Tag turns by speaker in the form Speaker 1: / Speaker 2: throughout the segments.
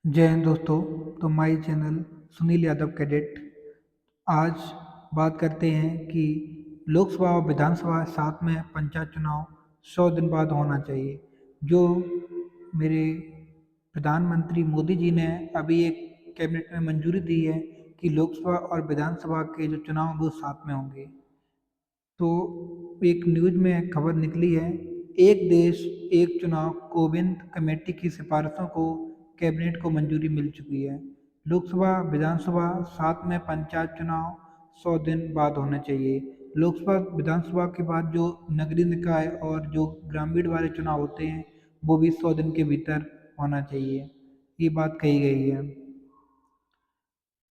Speaker 1: जय हिंद दोस्तों। तो my channel Sunil Yadav cadet. आज बात करते हैं कि लोकसभा और विधानसभा साथ में पंचायत चुनाव 100 दिन बाद होना चाहिए। जो मेरे प्रधानमंत्री मोदी जी ने अभी एक कैबिनेट में मंजूरी दी है कि लोकसभा और विधानसभा के जो चुनाव वो साथ में होंगे। तो एक न्यूज में खबर निकली है, एक देश एक चुनाव कोविंद कमेटी की सिफारिशों को कैबिनेट को मंजूरी मिल चुकी है। लोकसभा विधानसभा साथ में पंचायत चुनाव 100 दिन बाद होने चाहिए। लोकसभा विधानसभा के बाद जो नगरीय निकाय और जो ग्रामीण वाले चुनाव होते हैं वो भी 100 दिन के भीतर होना चाहिए, ये बात कही गई है।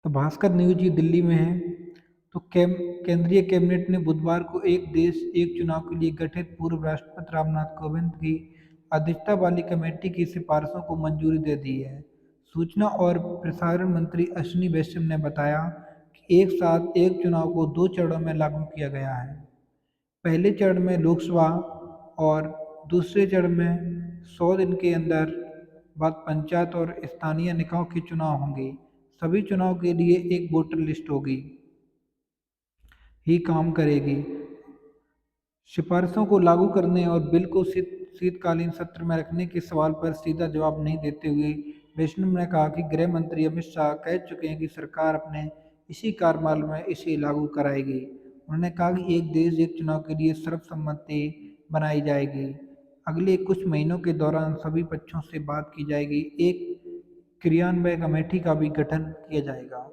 Speaker 1: तो भास्कर न्यूज जी दिल्ली में है। तो केंद्रीय कैबिनेट ने बुधवार को एक देश एक चुनाव के लिए गठित पूर्व राष्ट्रपति रामनाथ कोविंद की अध्यक्षता वाली कमेटी की सिफारिशों को मंजूरी दे दी है। सूचना और प्रसारण मंत्री अश्विनी वैष्णव ने बताया कि एक साथ एक चुनाव को 2 चरणों में लागू किया गया है। पहले चरण में लोकसभा और दूसरे चरण में 100 दिन के अंदर बाद पंचायत और स्थानीय निकायों के चुनाव होंगे। सभी चुनाव के लिए एक वोटर लिस्ट होगी, ही काम करेगी। सिफारिशों को लागू करने और बिल को शीतकालीन सत्र में रखने के सवाल पर सीधा जवाब नहीं देते हुए वैष्णव ने कहा कि गृह मंत्री अमित शाह कह चुके हैं कि सरकार अपने इसी कार्यकाल में इसे लागू कराएगी। उन्होंने कहा कि एक देश एक चुनाव के लिए सर्वसम्मति बनाई जाएगी। अगले कुछ महीनों के दौरान सभी पक्षों से बात की जाएगी। एक क्रियान्वयन कमेटी का भी गठन किया जाएगा।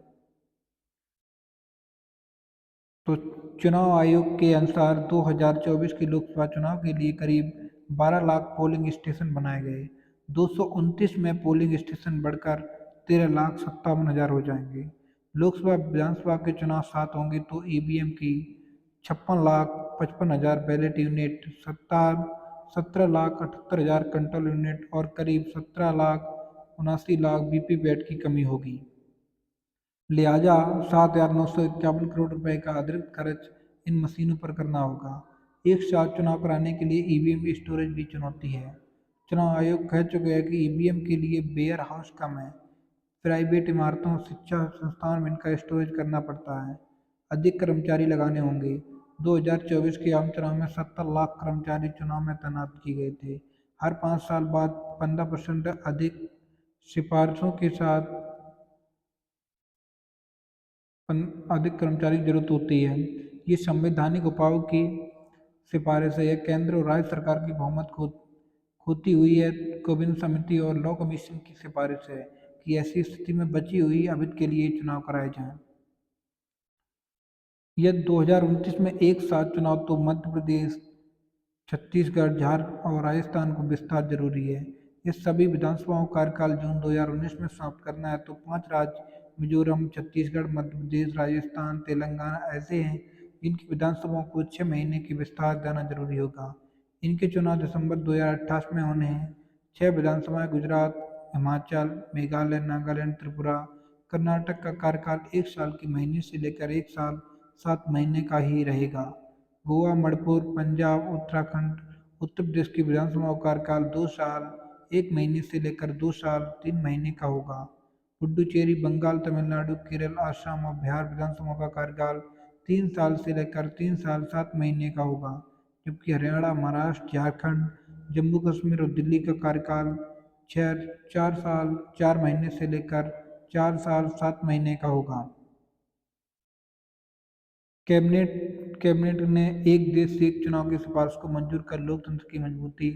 Speaker 1: तो चुनाव आयोग के अनुसार 2024 के लोकसभा चुनाव के लिए करीब 12 लाख पोलिंग स्टेशन बनाए गए। 229 में पोलिंग स्टेशन बढ़कर 13,57,000 हो जाएंगे। लोकसभा विधानसभा के चुनाव साथ होंगे तो ईवीएम की 56,55,000 बैलेट यूनिट, 17,78,000 कंट्रोल यूनिट और करीब 17,79,00,000 वीवीपैट की कमी होगी। लिहाजा 7,951 करोड़ रुपए का अतिरिक्त खर्च इन मशीनों पर करना होगा। एक साथ चुनाव कराने के लिए ईवीएम स्टोरेज भी चुनौती है। चुनाव आयोग कह चुके हैं कि ईवीएम के लिए वेयर हाउस कम है। प्राइवेट इमारतों शिक्षा संस्थान में इनका स्टोरेज करना पड़ता है। अधिक कर्मचारी लगाने होंगे। 2024 के आम चुनाव में 70 लाख कर्मचारी चुनाव में तैनात किए गए थे। हर 5 साल बाद 15% अधिक सिफारिशों के साथ अधिक कर्मचारी की जरूरत होती है। ये संवैधानिक उपायों की सिफारिश है। यह केंद्र और राज्य सरकार की बहुमत खोती हुई है। कैबिनेट समिति और लॉ कमीशन की सिफारिश है कि ऐसी स्थिति में बची हुई अवधि के लिए चुनाव कराए जाएं। यदि 2029 में एक साथ चुनाव तो मध्य प्रदेश, छत्तीसगढ़, झारखंड और राजस्थान को विस्तार जरूरी है। ये सभी विधानसभाओं का कार्यकाल जून 2019 में समाप्त करना है तो 5 राज्य मिजोरम, छत्तीसगढ़, मध्य प्रदेश, राजस्थान, तेलंगाना ऐसे हैं जिनकी विधानसभाओं को 6 महीने की विस्तार देना जरूरी होगा। इनके चुनाव दिसंबर 2028 में होने हैं। 6 विधानसभाएं गुजरात, हिमाचल, मेघालय, नागालैंड, त्रिपुरा, कर्नाटक का कार्यकाल 1 साल के महीने से लेकर 1 साल 7 महीने का ही रहेगा। गोवा, मणिपुर, पंजाब, उत्तराखंड, उत्तर प्रदेश की विधानसभाओं का कार्यकाल 2 साल 1 महीने से लेकर 2 साल 3 महीने का होगा। पुडुचेरी, बंगाल, तमिलनाडु, केरल, असम और बिहार विधानसभाओं का कार्यकाल 3 साल से लेकर 3 साल 7 महीने का होगा। जबकि हरियाणा, महाराष्ट्र, झारखंड, जम्मू कश्मीर और दिल्ली का कार्यकाल 4 साल 4 महीने से लेकर 4 साल 7 महीने का होगा। कैबिनेट ने एक देश एक चुनाव की सिफारिश को मंजूर कर लोकतंत्र की मजबूती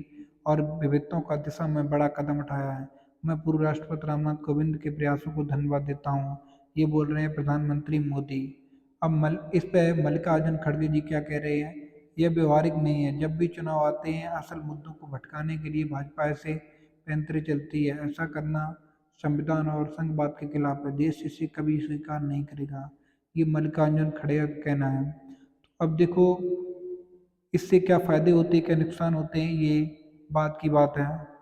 Speaker 1: और विविधताओं का दिशा में बड़ा कदम उठाया है। मैं पूर्व राष्ट्रपति रामनाथ कोविंद के प्रयासों को धन्यवाद देता हूँ। ये बोल रहे हैं प्रधानमंत्री मोदी। अब इस पर मल्लिकार्जुन खड़गे जी क्या कह रहे हैं, यह व्यवहारिक नहीं है। जब भी चुनाव आते हैं असल मुद्दों को भटकाने के लिए भाजपा ऐसे पैंतरे चलती है। ऐसा करना संविधान और संघवाद के खिलाफ है। देश इसे कभी स्वीकार नहीं करेगा, ये मल्लिकार्जुन खड़गे का कहना है। तो अब देखो इससे क्या फ़ायदे होते हैं क्या नुकसान होते हैं, ये बात की बात है।